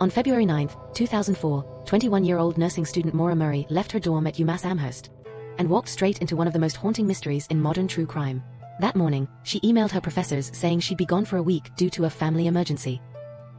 On February 9, 2004, 21-year-old nursing student Maura Murray left her dorm at UMass Amherst and walked straight into one of the most haunting mysteries in modern true crime. That morning, she emailed her professors saying she'd be gone for a week due to a family emergency.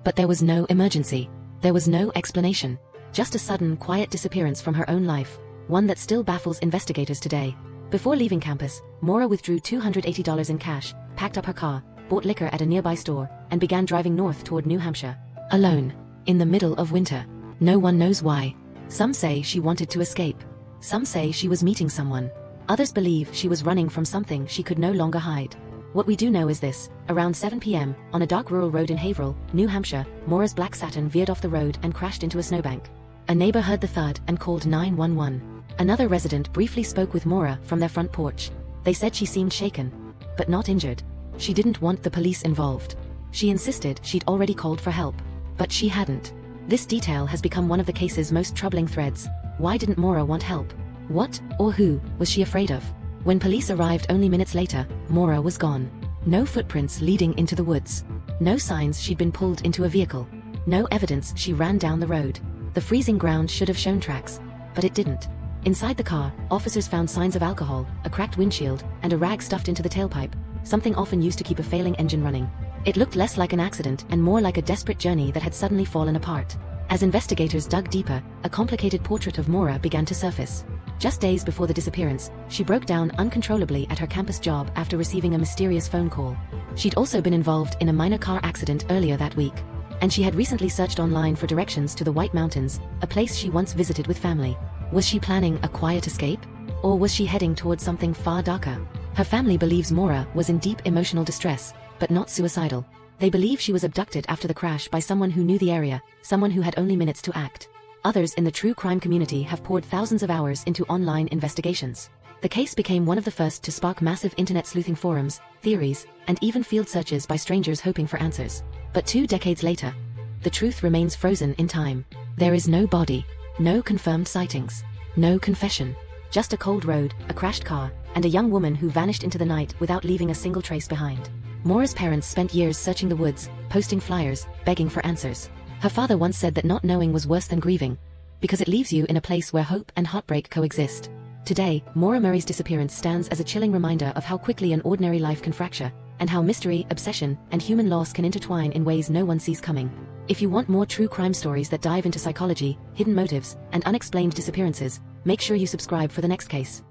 But there was no emergency. There was no explanation. Just a sudden, quiet disappearance from her own life, one that still baffles investigators today. Before leaving campus, Maura withdrew $280 in cash, packed up her car, bought liquor at a nearby store, and began driving north toward New Hampshire. Alone. In the middle of winter. No one knows why. Some say she wanted to escape. Some say she was meeting someone. Others believe she was running from something she could no longer hide. What we do know is this: around 7 p.m., on a dark rural road in Haverhill, New Hampshire, Maura's black Saturn veered off the road and crashed into a snowbank. A neighbor heard the thud and called 911. Another resident briefly spoke with Maura from their front porch. They said she seemed shaken, but not injured. She didn't want the police involved. She insisted she'd already called for help. But she hadn't. This detail has become one of the case's most troubling threads. Why didn't Maura want help? What, or who, was she afraid of? When police arrived only minutes later, Maura was gone. No footprints leading into the woods. No signs she'd been pulled into a vehicle. No evidence she ran down the road. The freezing ground should have shown tracks, but it didn't. Inside the car, officers found signs of alcohol, a cracked windshield, and a rag stuffed into the tailpipe, something often used to keep a failing engine running. It looked less like an accident and more like a desperate journey that had suddenly fallen apart. As investigators dug deeper, a complicated portrait of Maura began to surface. Just days before the disappearance, she broke down uncontrollably at her campus job after receiving a mysterious phone call. She'd also been involved in a minor car accident earlier that week. And she had recently searched online for directions to the White Mountains, a place she once visited with family. Was she planning a quiet escape? Or was she heading towards something far darker? Her family believes Maura was in deep emotional distress, but not suicidal. They believe she was abducted after the crash by someone who knew the area, someone who had only minutes to act. Others in the true crime community have poured thousands of hours into online investigations. The case became one of the first to spark massive internet sleuthing forums, theories, and even field searches by strangers hoping for answers. But 2 decades later, the truth remains frozen in time. There is no body, no confirmed sightings, no confession. Just a cold road, a crashed car, and a young woman who vanished into the night without leaving a single trace behind. Maura's parents spent years searching the woods, posting flyers, begging for answers. Her father once said that not knowing was worse than grieving, because it leaves you in a place where hope and heartbreak coexist. Today, Maura Murray's disappearance stands as a chilling reminder of how quickly an ordinary life can fracture, and how mystery, obsession, and human loss can intertwine in ways no one sees coming. If you want more true crime stories that dive into psychology, hidden motives, and unexplained disappearances, make sure you subscribe for the next case.